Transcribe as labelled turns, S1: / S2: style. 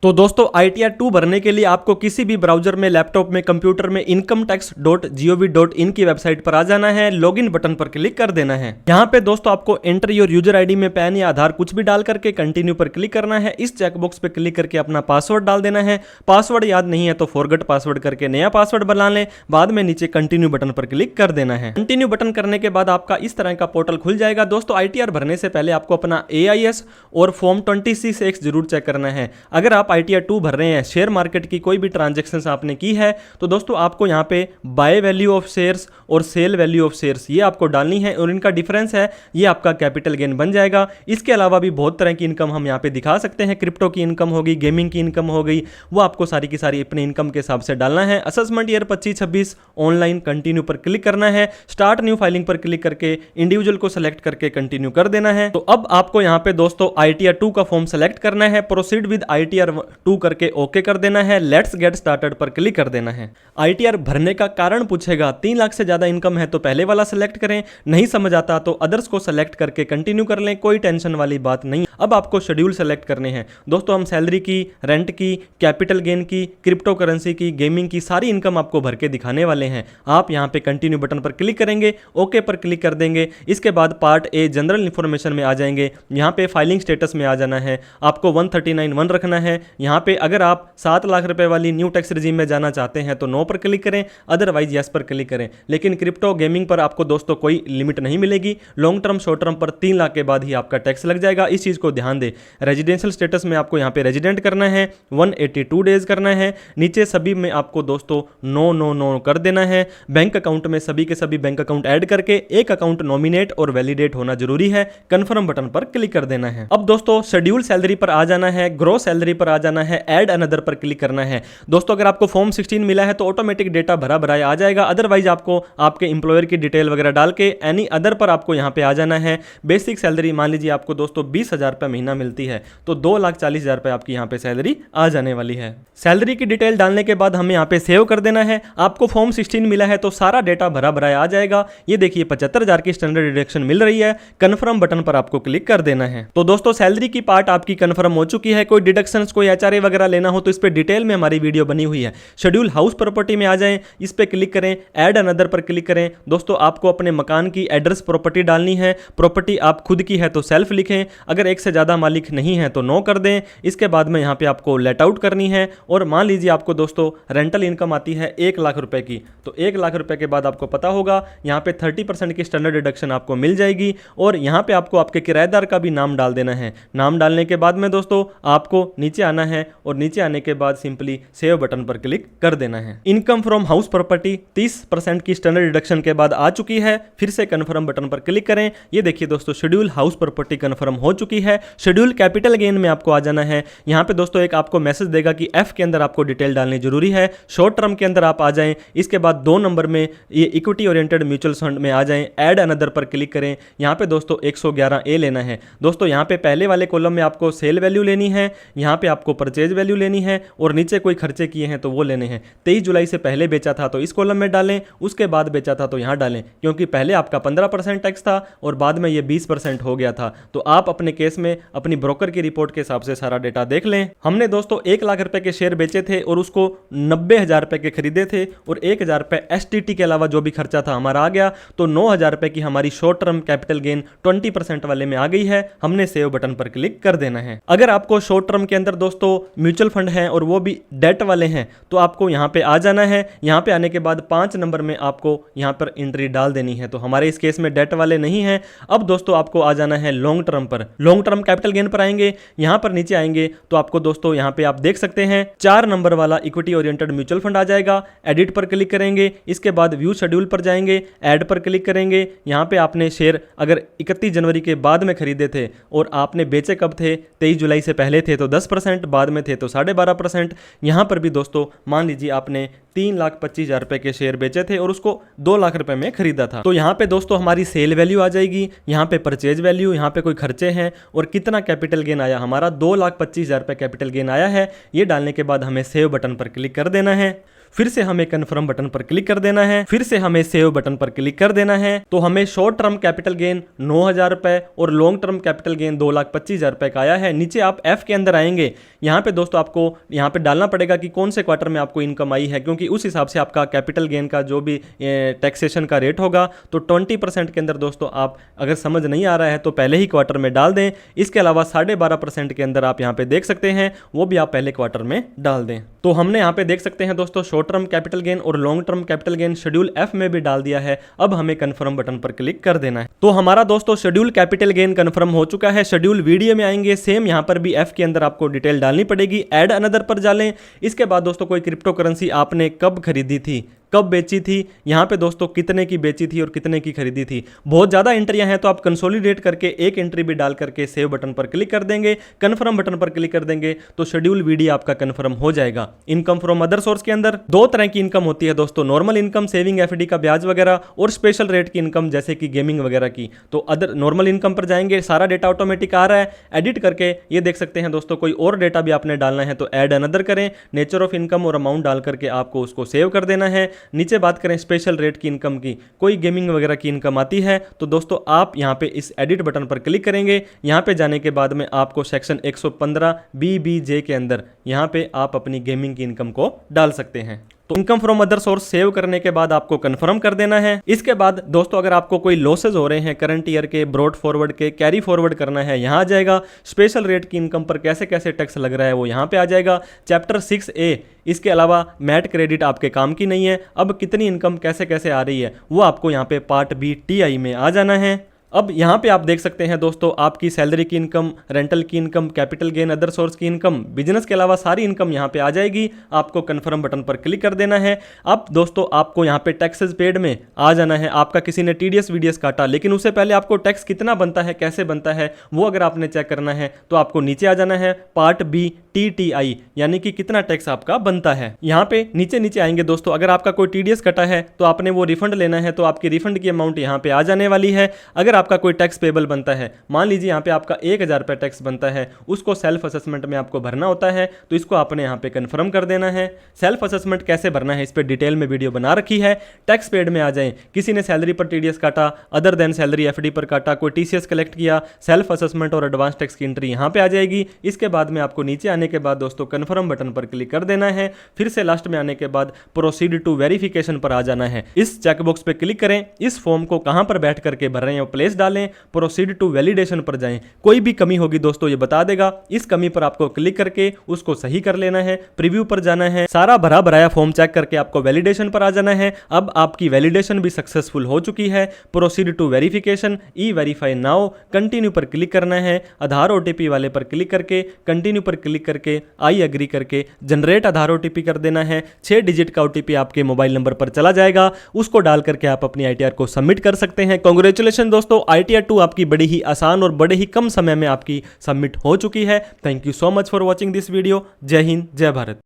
S1: तो दोस्तों ITR 2 भरने के लिए आपको किसी भी ब्राउजर में, लैपटॉप में, कंप्यूटर में incometax.gov.in की वेबसाइट पर आ जाना है, लॉगिन बटन पर क्लिक कर देना है। यहाँ पे दोस्तों आपको एंटर योर यूजर आईडी में पैन या आधार कुछ भी डाल करके कंटिन्यू पर क्लिक करना है। इस चेकबॉक्स पे क्लिक करके अपना पासवर्ड डाल देना है। पासवर्ड याद नहीं है तो फॉरगेट पासवर्ड करके नया पासवर्ड बना लें। बाद में नीचे कंटिन्यू बटन पर क्लिक कर देना है। कंटिन्यू बटन करने के बाद आपका इस तरह का पोर्टल खुल जाएगा। दोस्तों ITR भरने से पहले आपको अपना AIS और फॉर्म 26X जरूर चेक करना है। अगर आप ITR 2 भर रहे हैं, शेयर मार्केट की कोई भी ट्रांजैक्शंस आपने की है, तो दोस्तों आपको यहाँ पे बाय वैल्यू ऑफ शेयर्स और सेल वैल्यू ऑफ शेयर्स ये आपको डालनी है और इनका डिफरेंस है, ये आपका कैपिटल गेन बन जाएगा। इसके अलावा भी बहुत तरह की इनकम हम यहाँ पे दिखा सकते हैं। क्रिप्टो की इनकम हो गई, गेमिंग की इनकम हो गई, वो आपको सारी की सारी अपने इनकम के हिसाब से डालना है। असेसमेंट ईयर 25-26 ऑनलाइन कंटिन्यू पर क्लिक करना है। स्टार्ट न्यू फाइलिंग पर क्लिक करके इंडिविजुअल को सेलेक्ट करके कंटिन्यू कर देना है। तो अब आपको यहाँ पे दोस्तों ITR 2 का फॉर्म सेलेक्ट करना है। प्रोसीड विद ITR 2 करके ओके कर देना है। लेट्स गेट स्टार्टेड पर क्लिक कर देना है। ITR भरने का कारण पूछेगा। 3 लाख से ज्यादा इनकम है तो पहले वाला सेलेक्ट करें, नहीं समझ आता तो अदर्स को सेलेक्ट करके कंटिन्यू कर लें, कोई टेंशन वाली बात नहीं। अब आपको शेड्यूल सेलेक्ट करने हैं। दोस्तों हम सैलरी की, रेंट की, कैपिटल गेन की, क्रिप्टो करेंसी की, गेमिंग की सारी इनकम आपको भर के दिखाने वाले हैं। आप यहां पे कंटिन्यू बटन पर क्लिक करेंगे, ओके पर क्लिक कर देंगे। इसके बाद पार्ट ए जनरल इंफॉर्मेशन में आ जाएंगे। यहां पे फाइलिंग स्टेटस में आ जाना है। आपको 139(1) रखना है। यहां पे अगर आप 7 लाख रुपए वाली न्यू टैक्स रिजीम में जाना चाहते हैं तो नो पर क्लिक करें, अदरवाइज यस पर क्लिक करें। लेकिन क्रिप्टो गेमिंग पर आपको दोस्तों कोई लिमिट नहीं मिलेगी। लॉन्ग टर्म, शॉर्ट टर्म पर 3 लाख के बाद ही आपका टैक्स लग जाएगा, इस चीज को ध्यान दें। रेजिडेंशियल स्टेटस में आपको यहाँ पे रेजिडेंट करना है, 182 डेज करना है। नीचे सभी में आपको दोस्तों नो नो नो कर देना है। बैंक अकाउंट में सभी के सभी बैंक अकाउंट ऐड करके एक अकाउंट नॉमिनेट और वैलिडेट होना जरूरी है। कंफर्म बटन पर क्लिक कर देना है। अब दोस्तों शेड्यूल सैलरी पर आ जाना है, ग्रोस सैलरी पर आ जाना है, ऐड अनदर पर क्लिक करना है। दोस्तों अगर आपको फॉर्म 16 मिला है तो ऑटोमेटिक डेटा भरा भराया आ जाएगा, अदरवाइज आपको आपके इंप्लॉयर की डिटेल वगैरह डाल के एनी अदर पर आपको यहां पे आ जाना है। बेसिक सैलरी मान लीजिए आपको दोस्तों 20,000 रुपए महीना मिलती है तो 2,40,000 रुपए आपकी यहां पे सैलरी आ जाने वाली है। सैलरी की डिटेल डालने के बाद हमें यहां पे सेव कर देना है। आपको फॉर्म 16 मिला है तो सारा डेटा भरा भराया आ जाएगा। ये देखिए 75,000 की स्टैंडर्ड डिडक्शन मिल रही है। कंफर्म बटन पर आपको क्लिक कर देना है। तो दोस्तों सैलरी की पार्ट आपकी कंफर्म हो चुकी है। कोई डिडक्शंस, कोई HRA वगैरह लेना हो तो इस पे डिटेल में हमारी वीडियो बनी हुई है। शेड्यूल हाउस प्रॉपर्टी में आ जाएं, इस पे क्लिक करें, ऐड अनदर पर क्लिक करें। दोस्तों आपको अपने मकान की एड्रेस प्रॉपर्टी डालनी है। प्रॉपर्टी आप खुद की है तो सेल्फ लिखें, अगर एक से ज्यादा मालिक नहीं है तो नो कर दें। इसके बाद में यहाँ पे आपको लेट आउट करनी है और मान लीजिए आपको दोस्तों रेंटल इनकम आती है 1 लाख रुपए की, तो 1 लाख रुपए के बाद आपको पता होगा यहाँ पे 30% की स्टैंडर्ड डिडक्शन आपको मिल जाएगी। और यहाँ पे आपको आपके किराएदार का भी नाम डाल देना है। नाम डालने के बाद में दोस्तों आपको नीचे आना है और नीचे आने के बाद सिंपली सेव बटन पर क्लिक कर देना है। इनकम फ्रॉम हाउस प्रॉपर्टी 30% की स्टैंडर्ड डिडक्शन के बाद आ चुकी है। फिर से कंफर्म बटन पर क्लिक करें। ये देखिए दोस्तों शेड्यूल हाउस प्रॉपर्टी कंफर्म हो चुकी है। शेड्यूल कैपिटल गेन में आपको आ जाना है। यहाँ पे दोस्तों एक आपको मैसेज देगा कि F के अंदर आपको डिटेल डालनी जरूरी है। शॉर्ट टर्म के अंदर आप आ जाएं। इसके बाद 2 नंबर में ये इक्विटी ओरिएंटेड म्यूचुअल फंड में आ जाएं, ऐड अनदर पर क्लिक करें। यहाँ पे दोस्तों 111A लेना है। दोस्तों यहाँ पे पहले वाले कॉलम में आपको सेल वैल्यू लेनी है, यहाँ पे आपको परचेज वैल्यू लेनी है और नीचे कोई खर्चे किए हैं तो वो लेने हैं। 23 जुलाई से पहले बेचा था तो इस कॉलम में डालें, उसके बाद बेचा था तो यहाँ डालें, क्योंकि पहले आपका 15% टैक्स था और बाद में ये 20% हो गया था। तो आप अपने केस में अपनी ब्रोकर की रिपोर्ट के हिसाब से सारा डेटा देख लें। हमने दोस्तों 1 लाख रुपए के शेयर बेचे थे और उसको 90,000 रुपए के खरीदे थे और 1,000 रुपए STT के अलावा जो भी खर्चा था हमारा आ गया, तो 9,000 रुपए की हमारी शॉर्ट टर्म कैपिटल गेन 20% वाले में आ गई है। हमने सेव बटन पर क्लिक कर देना है। अगर आपको शॉर्ट टर्म के अंदर दोस्तों म्यूचुअल फंड है और वो भी डेट वाले हैं तो आपको यहाँ पे आ जाना है। यहाँ पे आने के बाद 5 नंबर में आपको यहाँ पर एंट्री डाल देनी है। तो हमारे इस केस में डेट वाले नहीं है। अब दोस्तों आपको आ जाना है लॉन्ग टर्म पर। लॉन्ग टर्म कैपिटल गेन पर आएंगे, यहाँ पर नीचे आएंगे तो आपको दोस्तों यहाँ पे आप देख सकते हैं 4 नंबर वाला इक्विटी ओरिएंटेड म्यूचुअल फंड आ जाएगा। एडिट पर क्लिक करेंगे, इसके बाद व्यू शेड्यूल पर जाएंगे, ऐड पर क्लिक करेंगे। यहाँ पे आपने शेयर अगर 31 जनवरी के बाद में खरीदे थे और आपने बेचे कब थे, 23 जुलाई से पहले थे तो 10%, बाद में थे तो 12.5%। यहाँ पर भी दोस्तों मान लीजिए आपने 3,25,000 रुपए के शेयर बेचे थे और उसको 2 लाख रुपए में खरीदा था, तो यहाँ पे दोस्तों हमारी सेल वैल्यू आ जाएगी, यहाँ पे परचेज वैल्यू, यहाँ पे कोई खर्चे हैं और कितना कैपिटल गेन आया, हमारा 2,25,000 रुपए कैपिटल गेन आया है। ये डालने के बाद हमें सेव बटन पर क्लिक कर देना है। फिर से हमें कन्फर्म बटन पर क्लिक कर देना है, फिर से हमें सेव बटन पर क्लिक कर देना है। तो हमें शॉर्ट टर्म कैपिटल गेन 9,000 रुपए और लॉन्ग टर्म कैपिटल गेन 2,25,000 रुपए का आया है। नीचे आप एफ के अंदर आएंगे, यहाँ पे दोस्तों आपको यहाँ पे डालना पड़ेगा कि कौन से क्वार्टर में आपको इनकम आई है, क्योंकि उस हिसाब से आपका कैपिटल गेन का जो भी टैक्सेशन का रेट होगा। तो 20% के अंदर दोस्तों आप अगर समझ नहीं आ रहा है तो पहले ही क्वार्टर में डाल दें। इसके अलावा 12.5% के अंदर आप यहाँ पे देख सकते हैं, वो भी आप पहले क्वार्टर में डाल दें। तो हमने यहाँ पे देख सकते हैं दोस्तों शॉर्ट टर्म कैपिटल गेन और long term capital gain schedule F में भी डाल दिया है। अब हमें कंफर्म बटन पर क्लिक कर देना है। तो हमारा दोस्तों शेड्यूल कैपिटल गेन कंफर्म हो चुका है। शेड्यूल वीडियो में आएंगे, सेम यहाँ पर भी एफ के अंदर आपको डिटेल डालनी पड़ेगी। ऐड अनदर पर डालें। इसके बाद दोस्तों कोई क्रिप्टो करेंसी आपने कब खरीदी थी, कब बेची थी, यहाँ पे दोस्तों कितने की बेची थी और कितने की खरीदी थी। बहुत ज़्यादा एंट्रियां हैं तो आप कंसोलिडेट करके एक एंट्री भी डाल करके सेव बटन पर क्लिक कर देंगे, कन्फर्म बटन पर क्लिक कर देंगे तो शेड्यूल वीडियो आपका कन्फर्म हो जाएगा। इनकम फ्रॉम अदर सोर्स के अंदर दो तरह की इनकम होती है दोस्तों, नॉर्मल इनकम सेविंग एफडी का ब्याज वगैरह और स्पेशल रेट की इनकम जैसे कि गेमिंग वगैरह की। तो अदर नॉर्मल इनकम पर जाएंगे, सारा डेटा ऑटोमेटिक आ रहा है। एडिट करके ये देख सकते हैं दोस्तों, कोई और डेटा भी आपने डालना है तो ऐड अनदर करें, नेचर ऑफ इनकम और अमाउंट डाल करके आपको उसको सेव कर देना है। नीचे बात करें स्पेशल रेट की इनकम की, कोई गेमिंग वगैरह की इनकम आती है तो दोस्तों आप यहां पे इस एडिट बटन पर क्लिक करेंगे। यहां पे जाने के बाद में आपको सेक्शन 115 BBJ के अंदर यहां पे आप अपनी गेमिंग की इनकम को डाल सकते हैं। तो income from other source save करने के बाद आपको कंफर्म कर देना है। इसके बाद दोस्तों अगर आपको कोई लॉसेज हो रहे हैं करंट ईयर के, ब्रॉड फॉरवर्ड के, कैरी फॉरवर्ड करना है, यहाँ आ जाएगा। स्पेशल रेट की इनकम पर कैसे कैसे टैक्स लग रहा है वो यहाँ पे आ जाएगा। Chapter 6A। इसके अलावा मैट क्रेडिट आपके काम की नहीं है। अब कितनी इनकम कैसे कैसे आ रही है वो आपको यहाँ पे पार्ट B TI में आ जाना है। अब यहाँ पे आप देख सकते हैं दोस्तों आपकी सैलरी की इनकम, रेंटल की income, capital gain, other source की इनकम, बिजनेस के अलावा सारी इनकम यहाँ पे आ जाएगी। आपको कंफर्म बटन पर क्लिक कर देना है। अब दोस्तों आपको यहाँ पे टैक्सेस पेड में आ जाना है। आपका किसी ने TDS VDS काटा, लेकिन उससे पहले आपको टैक्स कितना बनता है, कैसे बनता है वो अगर आपने चेक करना है तो आपको नीचे आ जाना है पार्ट B TTI, यानी कि कितना टैक्स आपका बनता है। यहाँ पे नीचे नीचे आएंगे दोस्तों, अगर आपका कोई TDS कटा है तो आपने वो रिफंड लेना है तो आपकी रिफंड की अमाउंट यहाँ पे आ जाने वाली है। अगर आपका कोई टैक्स पेबल बनता है, मान लीजिए यहाँ पे आपका 1,000 रुपये टैक्स बनता है, उसको सेल्फ असेसमेंट में आपको भरना होता है तो इसको आपने यहाँ पे कंफर्म कर देना है। सेल्फ असेसमेंट कैसे भरना है इस पर डिटेल में वीडियो बना रखी है। टैक्स पेड में आ जाएं, किसी ने सैलरी पर TDS काटा, अदर देन सैलरी FD पर काटा, कोई TCS कलेक्ट किया, सेल्फ असेसमेंट और एडवांस टैक्स की एंट्री यहाँ पे आ जाएगी। इसके बाद में आपको नीचे आने के बाद दोस्तों कंफर्म बटन पर क्लिक कर देना है। फिर से लास्ट में आने के बाद प्रोसीड टू वेरिफिकेशन पर आ जाना है। इस चेकबॉक्स पे क्लिक करें, इस फॉर्म को कहां पर बैठ करके भर रहे हैं वो प्लेस डालें, प्रोसीड टू वैलिडेशन पर जाएं। कोई भी कमी होगी दोस्तों ये बता देगा, इस कमी पर आपको क्लिक करके उसको सही कर लेना है। प्रीव्यू पर जाना है, सारा भरा भराया फॉर्म चेक करके आपको वैलिडेशन पर आ जाना है। अब आपकी वैलिडेशन भी सक्सेसफुल हो चुकी है। Proceed to verification, E verify now, continue पर क्लिक करना है। आधार OTP वाले पर क्लिक करके कंटिन्यू पर क्लिक करके आई एग्री करके जनरेट आधार OTP कर देना है। 6 डिजिट का OTP आपके मोबाइल नंबर पर चला जाएगा, उसको डाल करके आप अपनी ITR को सबमिट कर सकते हैं। कांग्रेचुलेशन दोस्तों, ITR 2 आपकी बड़ी ही आसान और बड़े ही कम समय में आपकी सबमिट हो चुकी है। Thank you so much for watching this video. जय हिंद, जय भारत।